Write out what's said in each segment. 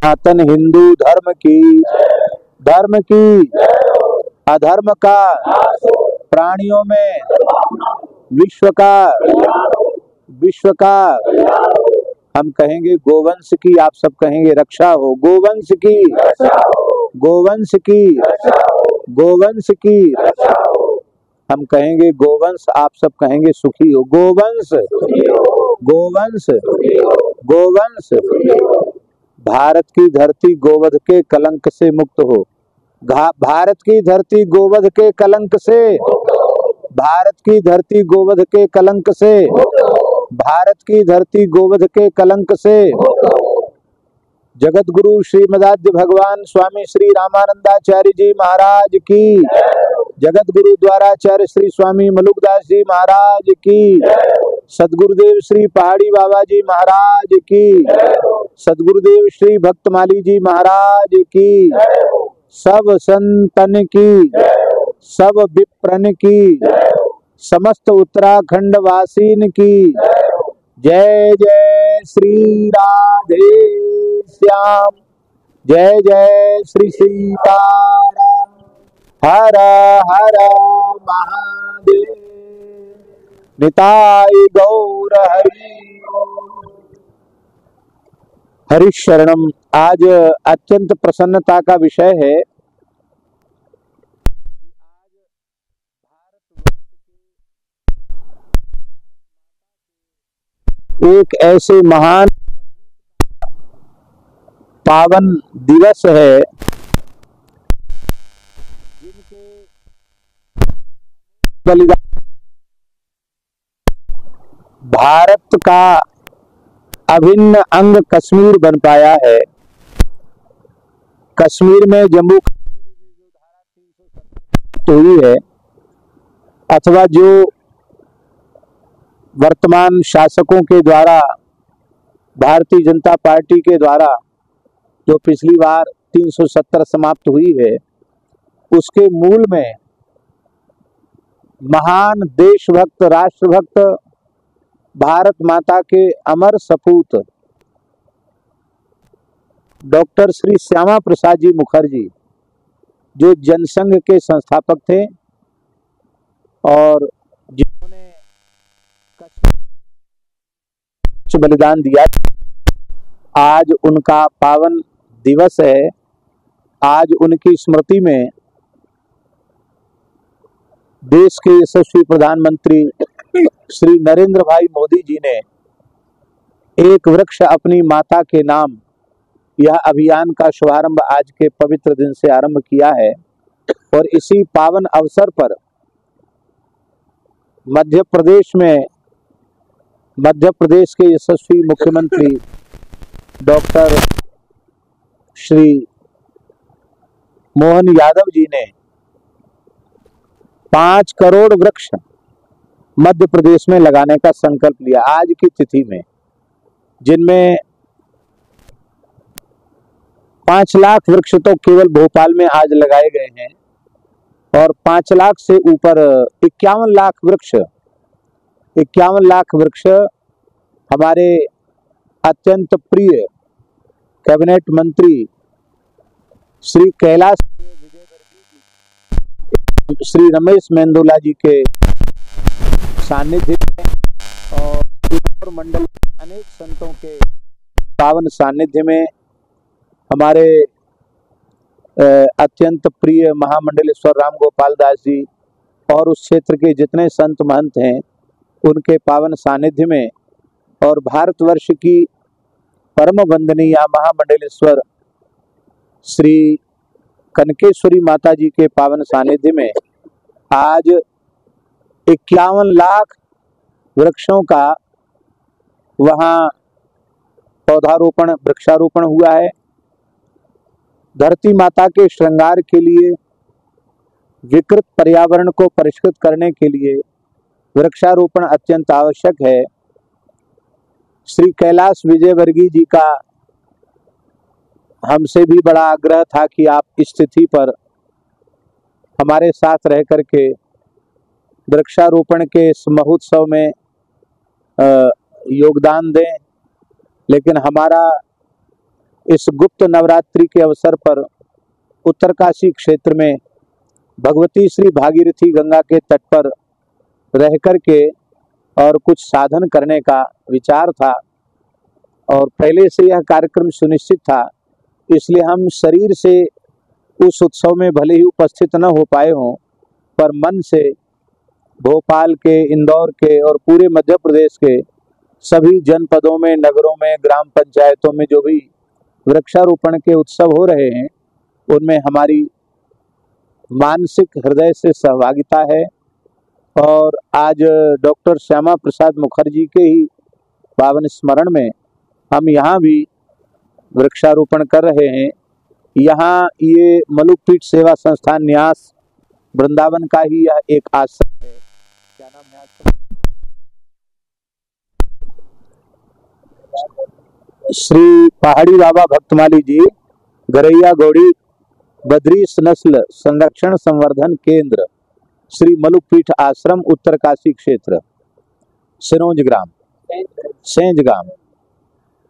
सनातन हिंदू धर्म की अधर्म का प्राणियों में विश्व का हम कहेंगे गोवंश की, आप सब कहेंगे रक्षा हो। गोवंश की हम कहेंगे गोवंश, आप सब कहेंगे सुखी हो। गोवंश भारत की धरती गोवध के कलंक से मुक्त हो। भारत की धरती गोवध के कलंक से, भारत की धरती गोवध के कलंक से, भारत की धरती गोवध के कलंक से। जगत गुरु श्रीमदाद्य भगवान स्वामी श्री रामानंदाचार्य जी महाराज की, जगत गुरु द्वाराचार्य श्री स्वामी मलुकदास जी महाराज की, सदगुरुदेव श्री पहाड़ी बाबा जी महाराज की, सदगुरुदेव श्री भक्तमाली जी महाराज की, सब संतन की, सब विप्रन की, समस्त उत्तराखंड वासीन की जय जय श्री राधे श्याम, जय जय श्री सीताराम, हर हर महादेव, निताय गौर हरि हरि शरणम। आज अत्यंत प्रसन्नता का विषय है। एक ऐसे महान पावन दिवस है जिनके बलिदान भारत का अभिन्न अंग कश्मीर बन पाया है। कश्मीर में जम्मू हुई है, अथवा जो वर्तमान शासकों के द्वारा, भारतीय जनता पार्टी के द्वारा जो पिछली बार 370 समाप्त हुई है, उसके मूल में महान देशभक्त, राष्ट्रभक्त, भारत माता के अमर सपूत डॉक्टर श्री श्यामा प्रसाद जी मुखर्जी, जो जनसंघ के संस्थापक थे और जिन्होंने बलिदान दिया, आज उनका पावन दिवस है। आज उनकी स्मृति में देश के यशस्वी प्रधानमंत्री श्री नरेंद्र भाई मोदी जी ने एक वृक्ष अपनी माता के नाम, यह अभियान का शुभारंभ आज के पवित्र दिन से आरंभ किया है। और इसी पावन अवसर पर मध्य प्रदेश के यशस्वी मुख्यमंत्री डॉक्टर श्री मोहन यादव जी ने 5 करोड़ वृक्ष मध्य प्रदेश में लगाने का संकल्प लिया आज की तिथि में, जिनमें 5 लाख वृक्ष तो केवल भोपाल में आज लगाए गए हैं और 5 लाख से ऊपर 51 लाख वृक्ष हमारे अत्यंत प्रिय कैबिनेट मंत्री श्री कैलाश श्री रमेश मेंदोला जी के सानिध्य में और मंडल अनेक संतों के पावन सानिध्य में हमारे अत्यंत प्रिय महामंडलेश्वर राम गोपाल दास जी और उस क्षेत्र के जितने संत महंत हैं, उनके पावन सानिध्य में और भारतवर्ष की परम वंदनीय महामंडलेश्वर श्री कनकेश्वरी माता जी के पावन सानिध्य में आज 51 लाख वृक्षों का वहाँ पौधारोपण, वृक्षारोपण हुआ है। धरती माता के श्रृंगार के लिए, विकृत पर्यावरण को परिष्कृत करने के लिए वृक्षारोपण अत्यंत आवश्यक है। श्री कैलाश विजयवर्गीय जी का हमसे भी बड़ा आग्रह था कि आप इस तिथि पर हमारे साथ रह करके वृक्षारोपण के इस महोत्सव में योगदान दें, लेकिन हमारा इस गुप्त नवरात्रि के अवसर पर उत्तरकाशी क्षेत्र में भगवती श्री भागीरथी गंगा के तट पर रह कर के और कुछ साधन करने का विचार था और पहले से यह कार्यक्रम सुनिश्चित था, इसलिए हम शरीर से उस उत्सव में भले ही उपस्थित न हो पाए हों, पर मन से भोपाल के, इंदौर के और पूरे मध्य प्रदेश के सभी जनपदों में, नगरों में, ग्राम पंचायतों में जो भी वृक्षारोपण के उत्सव हो रहे हैं उनमें हमारी मानसिक हृदय से सहभागिता है। और आज डॉक्टर श्यामा प्रसाद मुखर्जी के ही पावन स्मरण में हम यहाँ भी वृक्षारोपण कर रहे हैं। यहाँ ये मलुकपीठ सेवा संस्थान न्यास वृंदावन का ही यह एक आश्रम है। क्या नाम है आश्रम? श्री पहाड़ी बाबा भक्तमाली जी गरैया गौड़ी बद्रीश नस्ल संरक्षण संवर्धन केंद्र, श्री मलुकपीठ आश्रम, उत्तरकाशी क्षेत्र, सिरोंज ग्राम, सेंज गांव।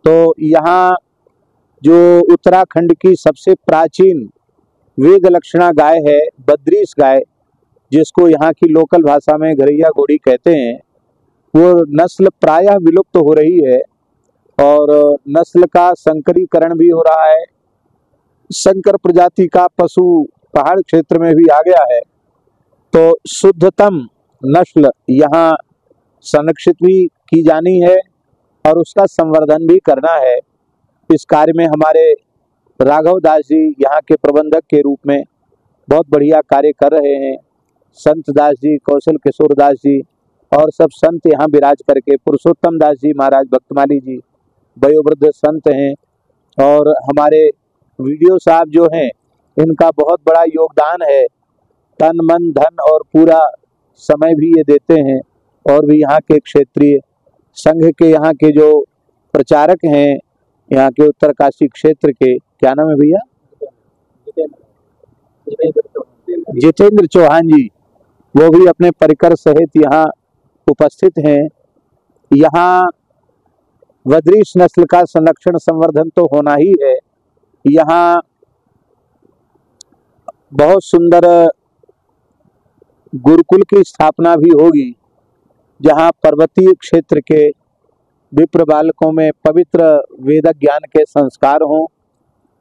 तो यहाँ जो उत्तराखंड की सबसे प्राचीन वेद लक्षणा गाय है, बद्रीश गाय, जिसको यहाँ की लोकल भाषा में गरैया घोड़ी कहते हैं, वो नस्ल प्रायः विलुप्त हो रही है और नस्ल का संकरीकरण भी हो रहा है। संकर प्रजाति का पशु पहाड़ क्षेत्र में भी आ गया है, तो शुद्धतम नस्ल यहाँ संरक्षित भी की जानी है और उसका संवर्धन भी करना है। इस कार्य में हमारे राघव दास जी यहाँ के प्रबंधक के रूप में बहुत बढ़िया कार्य कर रहे हैं। संत दास जी, कौशल किशोर दास जी और सब संत यहाँ विराज करके, पुरुषोत्तम दास जी महाराज भक्तमाली जी वयोवृद्ध संत हैं और हमारे वीडियो साहब जो हैं इनका बहुत बड़ा योगदान है। तन मन धन और पूरा समय भी ये देते हैं। और भी यहाँ के क्षेत्रीय संघ के यहाँ के जो प्रचारक हैं, यहाँ के उत्तरकाशी क्षेत्र के, क्या नाम है भैया? जितेंद्र चौहान जी, वो भी अपने परिकर सहित यहाँ उपस्थित हैं। यहाँ बद्रीश नस्ल का संरक्षण संवर्धन तो होना ही है। यहाँ बहुत सुंदर गुरुकुल की स्थापना भी होगी, जहाँ पर्वतीय क्षेत्र के विप्र बालकों में पवित्र वेद ज्ञान के संस्कार हों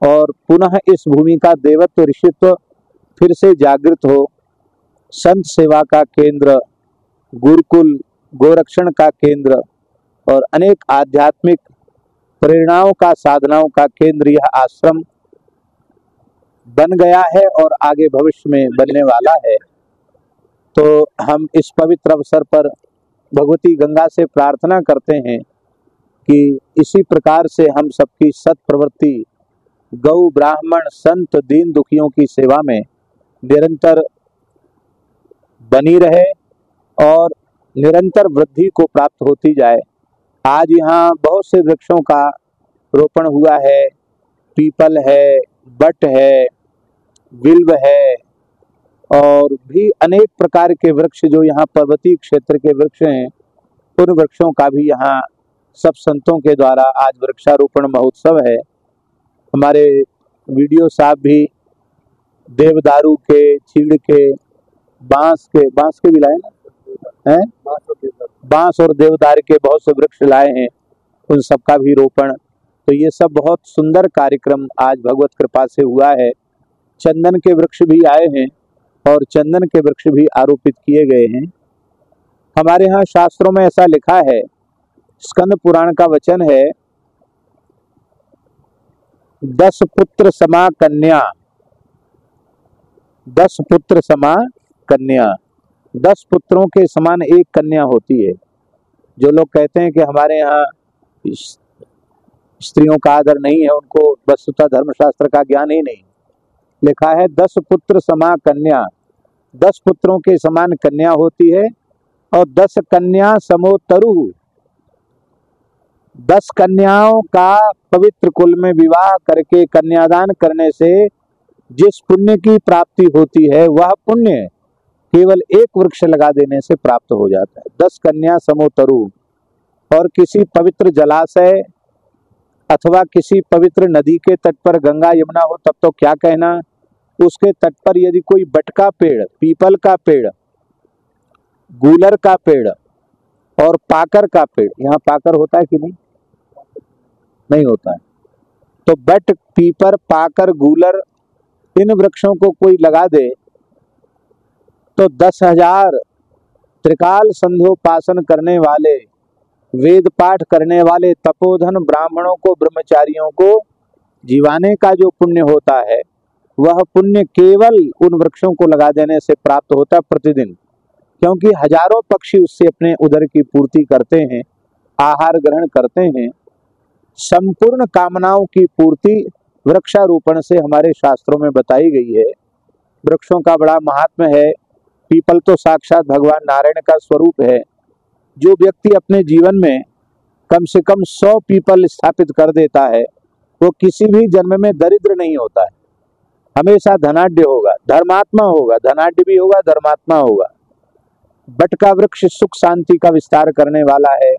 और पुनः इस भूमि का देवत्व ऋषित्व फिर से जागृत हो। संत सेवा का केंद्र, गुरुकुल, गोरक्षण का केंद्र और अनेक आध्यात्मिक प्रेरणाओं का, साधनाओं का केंद्र यह आश्रम बन गया है और आगे भविष्य में बनने वाला है। तो हम इस पवित्र अवसर पर भगवती गंगा से प्रार्थना करते हैं कि इसी प्रकार से हम सबकी सत प्रवृत्ति गौ, ब्राह्मण, संत, दीन दुखियों की सेवा में निरंतर बनी रहे और निरंतर वृद्धि को प्राप्त होती जाए। आज यहाँ बहुत से वृक्षों का रोपण हुआ है। पीपल है, बट है, बिल्व है और भी अनेक प्रकार के वृक्ष जो यहाँ पर्वतीय क्षेत्र के वृक्ष हैं, उन वृक्षों का भी यहाँ सब संतों के द्वारा आज वृक्षारोपण महोत्सव है। हमारे वीडियो साहब भी देवदारू के, चीड़ के, बांस के भी लाए हैं, बांस और देवदार के बहुत से वृक्ष लाए हैं, उन सब का भी रोपण। तो ये सब बहुत सुंदर कार्यक्रम आज भगवत कृपा से हुआ है। चंदन के वृक्ष भी आए हैं और चंदन के वृक्ष भी आरोपित किए गए हैं। हमारे यहाँ शास्त्रों में ऐसा लिखा है, स्कंद पुराण का वचन है, 10 पुत्र समा कन्या, 10 पुत्र समा कन्या, 10 पुत्रों के समान एक कन्या होती है। जो लोग कहते हैं कि हमारे यहाँ स्त्रियों का आदर नहीं है, उनको वस्तुतः धर्मशास्त्र का ज्ञान ही नहीं। लिखा है 10 पुत्र समा कन्या, 10 पुत्रों के समान कन्या होती है और 10 कन्या समो तरु, 10 कन्याओं का पवित्र कुल में विवाह करके कन्यादान करने से जिस पुण्य की प्राप्ति होती है, वह पुण्य केवल एक वृक्ष लगा देने से प्राप्त हो जाता है। 10 कन्या समो तरु। और किसी पवित्र जलाशय अथवा किसी पवित्र नदी के तट पर गंगा यमुना हो तब तो क्या कहना। उसके तट पर यदि कोई बट का पेड़, पीपल का पेड़, गूलर का पेड़ और पाकर का पेड़, यहाँ पाकर होता है कि नहीं, नहीं होता है, तो बट, पीपर, पाकर, गूलर, इन वृक्षों को कोई लगा दे तो 10,000 त्रिकाल संध्योपासन करने वाले, वेद पाठ करने वाले तपोधन ब्राह्मणों को, ब्रह्मचारियों को जीवाने का जो पुण्य होता है वह पुण्य केवल उन वृक्षों को लगा देने से प्राप्त होता है प्रतिदिन, क्योंकि हजारों पक्षी उससे अपने उदर की पूर्ति करते हैं, आहार ग्रहण करते हैं। संपूर्ण कामनाओं की पूर्ति वृक्षारोपण से हमारे शास्त्रों में बताई गई है। वृक्षों का बड़ा महात्म्य है। पीपल तो साक्षात भगवान नारायण का स्वरूप है। जो व्यक्ति अपने जीवन में कम से कम 100 पीपल स्थापित कर देता है वो किसी भी जन्म में दरिद्र नहीं होता है, हमेशा धनाढ्य होगा, धर्मात्मा होगा, धनाढ्य भी होगा, धर्मात्मा होगा। बट का वृक्ष सुख शांति का विस्तार करने वाला है,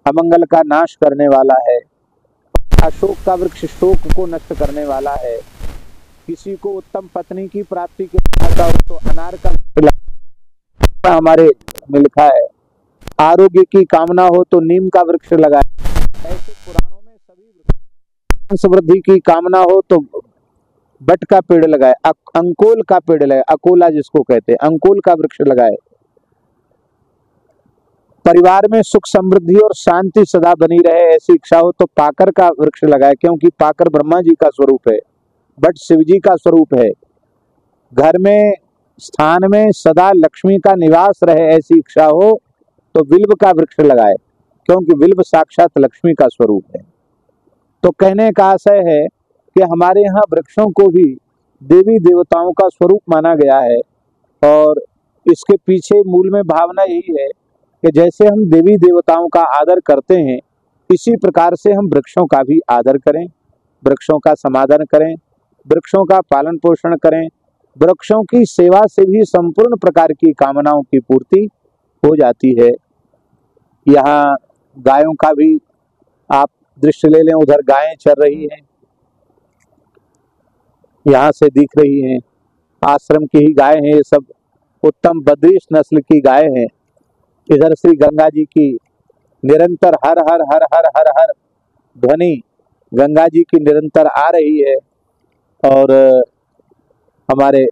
अमंगल का नाश करने वाला है। अशोक का वृक्ष शोक को नष्ट करने वाला है। किसी को उत्तम पत्नी की प्राप्ति के चाहता हो तो अनार का हमारे में लिखा है। आरोग्य की कामना हो तो नीम का वृक्ष लगाए। ऐसे पुराणों में सभी वृक्ष, वृद्धि की कामना हो तो बट का पेड़ लगाए, अंकोल का पेड़ लगाए, अकोला जिसको कहते हैं, अंकोल का वृक्ष लगाए। परिवार में सुख समृद्धि और शांति सदा बनी रहे ऐसी इच्छा हो तो पाकर का वृक्ष लगाए, क्योंकि पाकर ब्रह्मा जी का स्वरूप है, बट शिव जी का स्वरूप है। घर में, स्थान में सदा लक्ष्मी का निवास रहे ऐसी इच्छा हो तो विल्व का वृक्ष लगाए, क्योंकि विल्व साक्षात लक्ष्मी का स्वरूप है। तो कहने का आशय है कि हमारे यहाँ वृक्षों को भी देवी देवताओं का स्वरूप माना गया है, और इसके पीछे मूल में भावना यही है कि जैसे हम देवी देवताओं का आदर करते हैं इसी प्रकार से हम वृक्षों का भी आदर करें, वृक्षों का समाधान करें, वृक्षों का पालन पोषण करें। वृक्षों की सेवा से भी संपूर्ण प्रकार की कामनाओं की पूर्ति हो जाती है। यहाँ गायों का भी आप दृश्य ले लें, उधर गायें चर रही हैं, यहाँ से दिख रही हैं, आश्रम की ही गाय हैं, ये सब उत्तम बद्रीश नस्ल की गाय हैं। इधर श्री गंगा जी की निरंतर हर हर हर हर हर हर ध्वनि गंगा जी की निरंतर आ रही है, और हमारे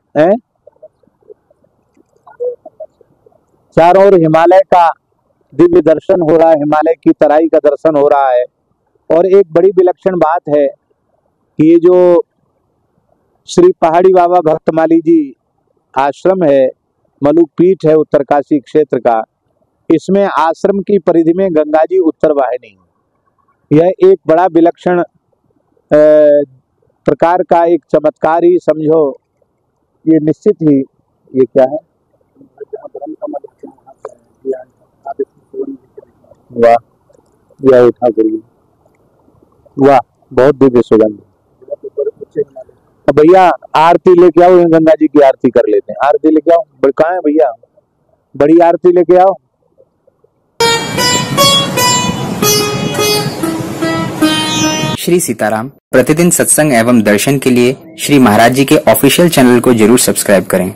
चारों ओर हिमालय का दिव्य दर्शन हो रहा है, हिमालय की तराई का दर्शन हो रहा है। और एक बड़ी विलक्षण बात है कि ये जो श्री पहाड़ी बाबा भक्तमाली जी आश्रम है, मलुक पीठ है उत्तरकाशी क्षेत्र का, इसमें आश्रम की परिधि में गंगा जी उत्तर वाहिनी, यह एक बड़ा विलक्षण प्रकार का एक चमत्कार ही समझो। ये निश्चित ही, ये क्या है, वाह, यह उठा करिए, वाह, बहुत दिव्य सुगंध। भैया आरती लेके आओ, गंगा जी की आरती कर लेते हैं। आरती लेके आओ, कहाँ है भैया, बड़ी आरती लेके आओ। श्री सीताराम प्रतिदिन सत्संग एवं दर्शन के लिए श्री महाराज जी के ऑफिशियल चैनल को जरूर सब्सक्राइब करें।